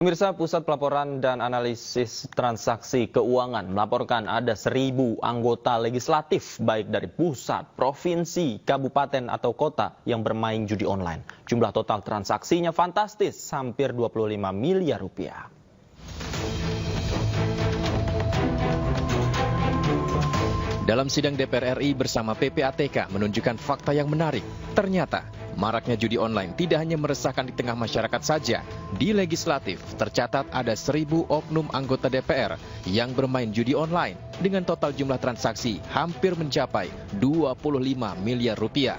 Pemirsa, Pusat Pelaporan dan Analisis Transaksi Keuangan melaporkan ada 1.000 anggota legislatif baik dari pusat, provinsi, kabupaten atau kota yang bermain judi online. Jumlah total transaksinya fantastis, hampir 25 miliar rupiah. Dalam sidang DPR RI bersama PPATK menunjukkan fakta yang menarik. Ternyata maraknya judi online tidak hanya meresahkan di tengah masyarakat saja. Di legislatif tercatat ada 1.000 oknum anggota DPR yang bermain judi online dengan total jumlah transaksi hampir mencapai 25 miliar rupiah.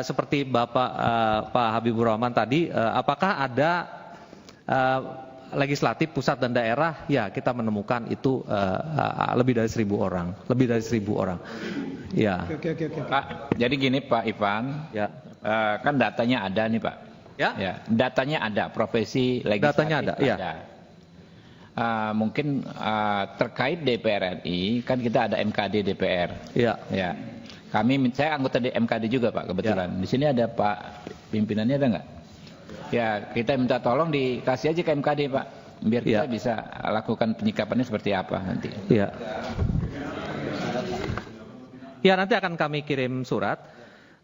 Seperti Pak Habibur Rahman tadi, apakah ada legislatif pusat dan daerah? Ya, kita menemukan itu lebih dari 1.000 orang, Ya. Oke. Pak, jadi gini Pak Ivan, ya. Kan datanya ada nih Pak. Ya. Datanya ada, profesi legislatif datanya ada. Ya. Mungkin terkait DPR RI, kan kita ada MKD DPR. Ya. Saya anggota MKD juga Pak kebetulan. Di sini ada Pak pimpinannya, ada nggak? Ya, kita minta tolong dikasih aja ke MKD Pak, biar kita bisa lakukan penyikapannya seperti apa nanti. Ya, nanti akan kami kirim surat.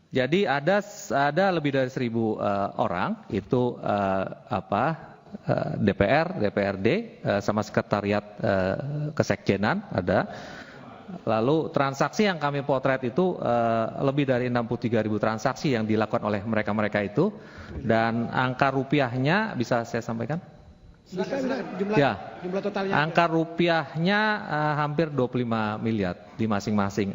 Jadi ada lebih dari 1.000 orang itu DPR, DPRD sama sekretariat kesekjenan ada. Lalu transaksi yang kami potret itu lebih dari 63.000 transaksi yang dilakukan oleh mereka-mereka itu, dan angka rupiahnya bisa saya sampaikan? Jumlah totalnya. Angka rupiahnya hampir 25 miliar di masing-masing.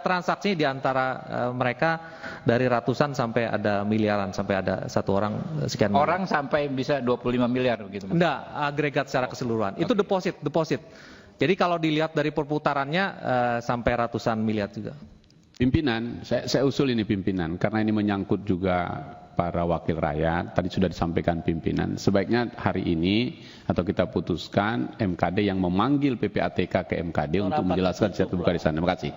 Transaksi di antara mereka dari ratusan sampai ada miliaran, sampai ada satu orang sekian miliar. Orang sampai bisa 25 miliar begitu? Enggak, agregat secara keseluruhan. Itu deposit. Jadi kalau dilihat dari perputarannya sampai ratusan miliar juga. Pimpinan, saya usul ini pimpinan, karena ini menyangkut juga para wakil rakyat. Tadi sudah disampaikan pimpinan, sebaiknya hari ini atau kita putuskan MKD yang memanggil PPATK ke MKD untuk menjelaskan secara terbuka di sana. Terima kasih.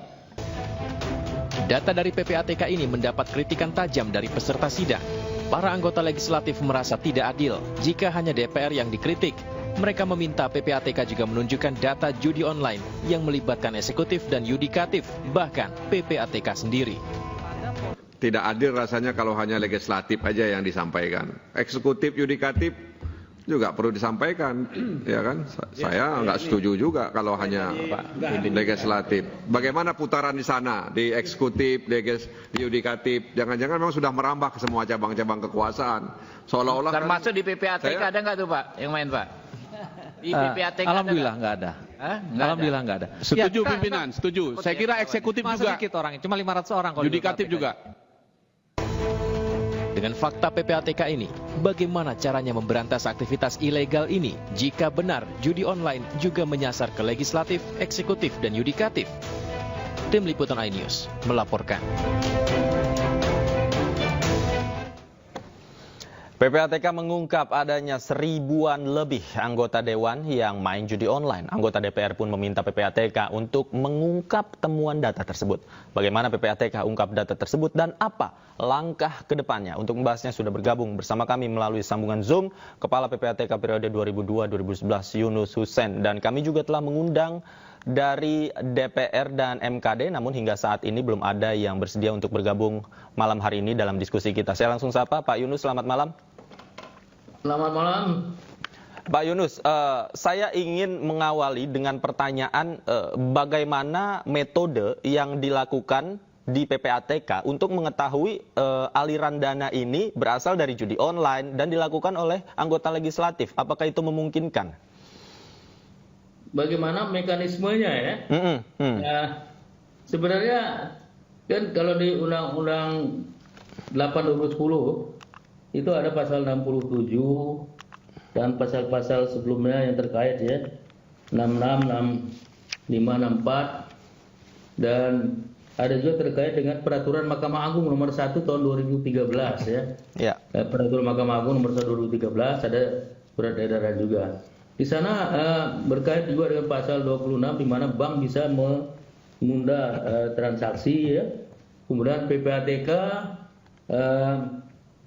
Data dari PPATK ini mendapat kritikan tajam dari peserta sidang. Para anggota legislatif merasa tidak adil jika hanya DPR yang dikritik. Mereka meminta PPATK juga menunjukkan data judi online yang melibatkan eksekutif dan yudikatif, bahkan PPATK sendiri. Tidak adil rasanya kalau hanya legislatif aja yang disampaikan. Eksekutif, yudikatif juga perlu disampaikan, ya kan? Saya nggak setuju juga kalau hanya legislatif. Bagaimana putaran di sana, di eksekutif, di yudikatif? Jangan-jangan memang sudah merambah ke semua cabang-cabang kekuasaan. Seolah-olah termasuk di PPATK ada nggak tuh Pak yang main Pak? Di PPATK Alhamdulillah nggak ada. Alhamdulillah nggak ada. Setuju pimpinan, setuju. Saya kira eksekutif juga. Sedikit orangnya, cuma 500 orang. Yudikatif juga. Dengan fakta PPATK ini, bagaimana caranya memberantas aktivitas ilegal ini jika benar judi online juga menyasar ke legislatif, eksekutif, dan yudikatif? Tim Liputan iNews melaporkan. PPATK mengungkap adanya 1.000-an lebih anggota dewan yang main judi online. Anggota DPR pun meminta PPATK untuk mengungkap temuan data tersebut. Bagaimana PPATK ungkap data tersebut dan apa langkah ke depannya? Untuk membahasnya sudah bergabung bersama kami melalui sambungan Zoom Kepala PPATK periode 2002-2011 Yunus Hussein. Dan kami juga telah mengundang dari DPR dan MKD, namun hingga saat ini belum ada yang bersedia untuk bergabung malam hari ini dalam diskusi kita. Saya langsung sapa Pak Yunus, selamat malam. Selamat malam. Pak Yunus, saya ingin mengawali dengan pertanyaan bagaimana metode yang dilakukan di PPATK untuk mengetahui aliran dana ini berasal dari judi online dan dilakukan oleh anggota legislatif. Apakah itu memungkinkan? Bagaimana mekanismenya ya? Ya, sebenarnya kan kalau di Undang-Undang 8/2010 itu ada pasal 67 dan pasal-pasal sebelumnya yang terkait ya, 66, 65, 64, dan ada juga terkait dengan Peraturan Mahkamah Agung nomor 1 tahun 2013 ya. Peraturan Mahkamah Agung nomor 1 2013 ada surat edaran juga. Di sana berkait juga dengan pasal 26 di mana bank bisa menunda transaksi ya. Kemudian PPATK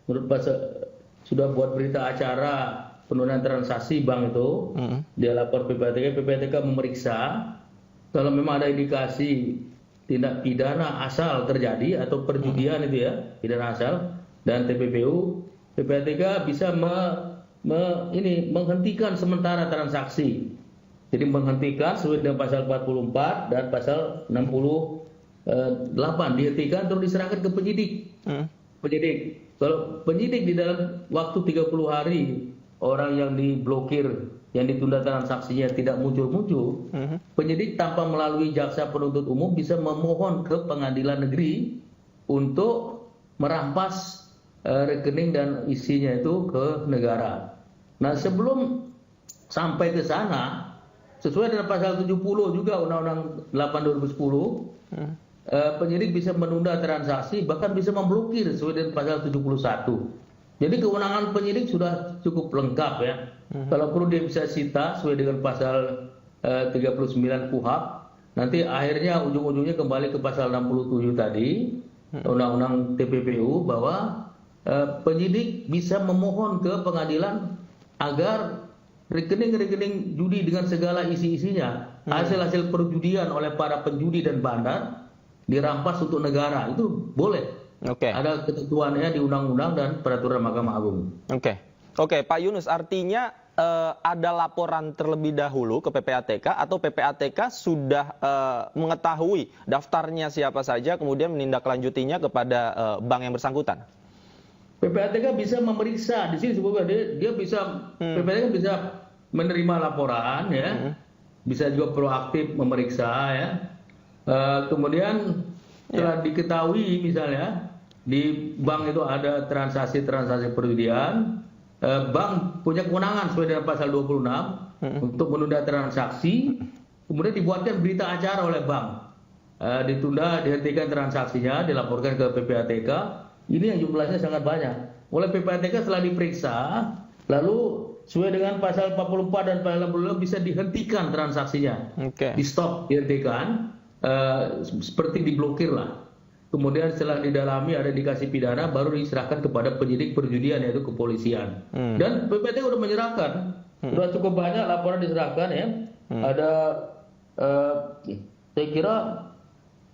menurut pasal sudah buat berita acara penundaan transaksi bank itu. Dia lapor PPATK, PPATK memeriksa kalau memang ada indikasi tindak pidana asal terjadi atau perjudian itu ya, pidana asal, dan TPPU, PPATK bisa menghentikan sementara transaksi. Jadi menghentikan sesuai dengan pasal 44 dan pasal 68, dihentikan terus diserahkan ke penyidik. Penyidik. Kalau penyidik di dalam waktu 30 hari orang yang diblokir, yang ditunda transaksinya tidak muncul-muncul, penyidik tanpa melalui jaksa penuntut umum bisa memohon ke pengadilan negeri untuk merampas rekening dan isinya itu ke negara. Nah, sebelum sampai ke sana, sesuai dengan pasal 70 juga Undang-Undang 8/2010, penyidik bisa menunda transaksi, bahkan bisa memblokir sesuai dengan pasal 71. Jadi kewenangan penyidik sudah cukup lengkap ya. Kalau perlu dia bisa sita sesuai dengan pasal 39 KUHP. Nanti akhirnya ujung-ujungnya kembali ke pasal 67 tadi, Undang-Undang TPPU, bahwa penyidik bisa memohon ke pengadilan agar rekening-rekening judi dengan segala isi-isinya, hasil-hasil perjudian oleh para penjudi dan bandar dirampas untuk negara. Itu boleh. Ada ketentuannya di undang-undang dan peraturan Mahkamah Agung. Oke, Pak Yunus, artinya ada laporan terlebih dahulu ke PPATK atau PPATK sudah mengetahui daftarnya siapa saja, kemudian menindaklanjutinya kepada bank yang bersangkutan? PPATK bisa memeriksa, di sini sebutkan dia bisa, PPATK bisa menerima laporan ya, bisa juga proaktif memeriksa ya. Kemudian setelah diketahui misalnya di bank itu ada transaksi perjudian, bank punya kewenangan sesuai dengan pasal 26 untuk menunda transaksi, kemudian dibuatkan berita acara oleh bank, ditunda, dihentikan transaksinya, dilaporkan ke PPATK. Ini yang jumlahnya sangat banyak. Oleh PPATK setelah diperiksa, lalu sesuai dengan pasal 44 dan pasal 62 bisa dihentikan transaksinya, di stop, dihentikan, seperti diblokir lah. Kemudian setelah didalami ada indikasi pidana, baru diserahkan kepada penyidik perjudian, yaitu kepolisian. Dan PPATK sudah menyerahkan, sudah cukup banyak laporan diserahkan ya. Ada, saya kira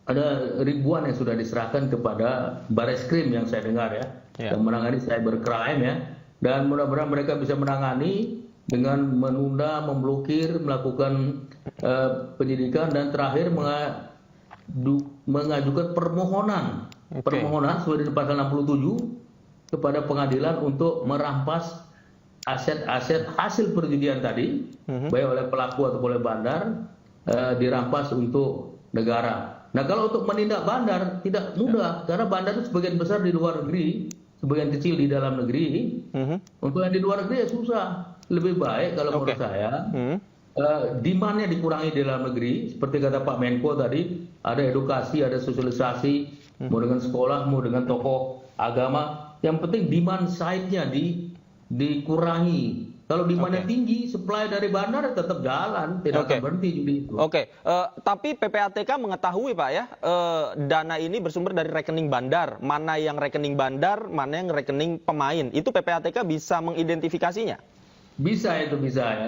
ada ribuan yang sudah diserahkan kepada Bareskrim yang saya dengar ya, yang menangani cybercrime ya. Dan mudah-mudahan mereka bisa menangani dengan menunda, memblokir, melakukan penyidikan, dan terakhir mengajukan permohonan sesuai dengan pasal 67 kepada pengadilan untuk merampas aset-aset hasil perjudian tadi, baik oleh pelaku atau oleh bandar, dirampas untuk negara. Nah, kalau untuk menindak bandar tidak mudah, karena bandar itu sebagian besar di luar negeri, sebagian kecil di dalam negeri. Untuk yang di luar negeri ya susah. Lebih baik kalau menurut saya, demand-nya dikurangi di dalam negeri, seperti kata Pak Menko tadi, ada edukasi, ada sosialisasi, mau dengan sekolah, mau dengan tokoh agama. Yang penting demand side-nya dikurangi. Kalau demand-nya tinggi, supply dari bandar tetap jalan, tidak akan berhenti judi itu. Tapi PPATK mengetahui Pak ya, dana ini bersumber dari rekening bandar, mana yang rekening bandar, mana yang rekening pemain. Itu PPATK bisa mengidentifikasinya? Bisa ya,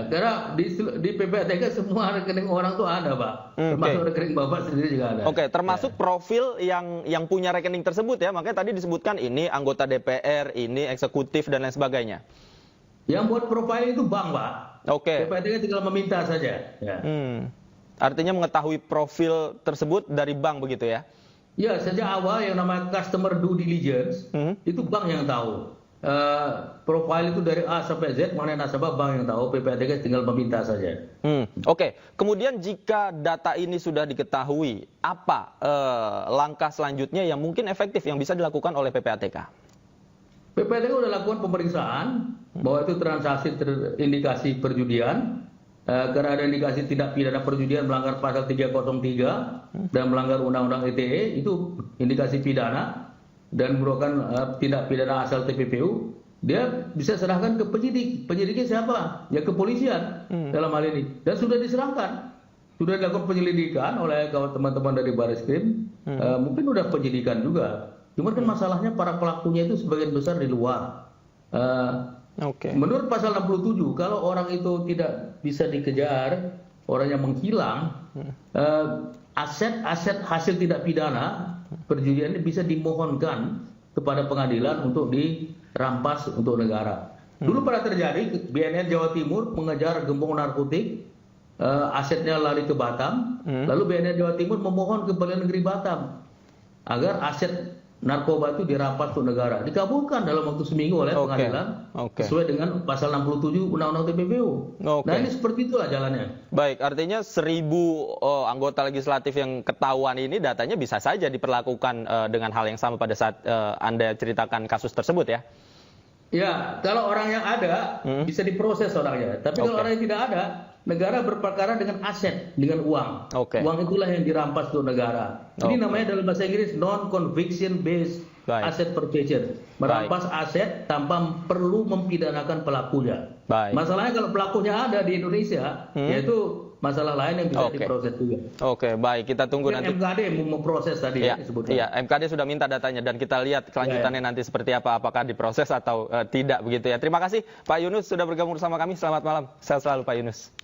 karena di PPATK semua rekening orang tuh ada Pak, termasuk rekening Bapak sendiri juga ada. Termasuk profil yang punya rekening tersebut ya, makanya tadi disebutkan ini anggota DPR, ini eksekutif dan lain sebagainya. Yang buat profil itu bank Pak, PPATK tinggal meminta saja. Ya. Artinya mengetahui profil tersebut dari bank begitu ya? Ya, sejak awal yang namanya customer due diligence, itu bank yang tahu. Profil itu dari A sampai Z, mana nasabah bank yang tahu, PPATK tinggal meminta saja. Kemudian jika data ini sudah diketahui, apa langkah selanjutnya yang mungkin efektif yang bisa dilakukan oleh PPATK? PPATK sudah lakukan pemeriksaan bahwa itu transaksi terindikasi perjudian, karena ada indikasi tindak pidana perjudian melanggar pasal 303 dan melanggar Undang-Undang ITE, itu indikasi pidana dan merupakan tindak pidana asal TPPU, dia bisa serahkan ke penyidik. Penyidiknya siapa? Ya kepolisian dalam hal ini. Dan sudah diserahkan. Sudah dilakukan penyelidikan oleh teman-teman dari Bareskrim, mungkin sudah penyidikan juga. Cuma kan masalahnya para pelakunya itu sebagian besar di luar. Menurut pasal 67, kalau orang itu tidak bisa dikejar, orang yang menghilang, aset-aset hasil tidak pidana perjudian ini bisa dimohonkan kepada pengadilan untuk dirampas untuk negara. Dulu pernah terjadi, BNN Jawa Timur mengejar gembong narkotik, asetnya lari ke Batam, lalu BNN Jawa Timur memohon ke Pengadilan Negeri Batam agar aset narkoba itu dirampas untuk negara. Dikabulkan dalam waktu seminggu oleh pengadilan sesuai dengan pasal 67 Undang-Undang TPPU. Nah ini seperti itulah jalannya. Baik, artinya 1.000 anggota legislatif yang ketahuan ini datanya bisa saja diperlakukan dengan hal yang sama pada saat Anda ceritakan kasus tersebut ya? Ya, kalau orang yang ada bisa diproses orangnya. Tapi kalau orang yang tidak ada, negara berperkara dengan aset, dengan uang. Uang itulah yang dirampas untuk negara. Ini namanya dalam bahasa Inggris non-conviction based asset forfeiture. Merampas aset tanpa perlu mempidanakan pelakunya. Masalahnya kalau pelakunya ada di Indonesia, yaitu masalah lain yang bisa diproses juga. Baik, kita tunggu nanti. MKD memproses tadi disebutkan. Iya, MKD sudah minta datanya dan kita lihat kelanjutannya nanti seperti apa, apakah diproses atau tidak begitu ya. Terima kasih Pak Yunus sudah bergabung bersama kami. Selamat malam. Sehat selalu Pak Yunus.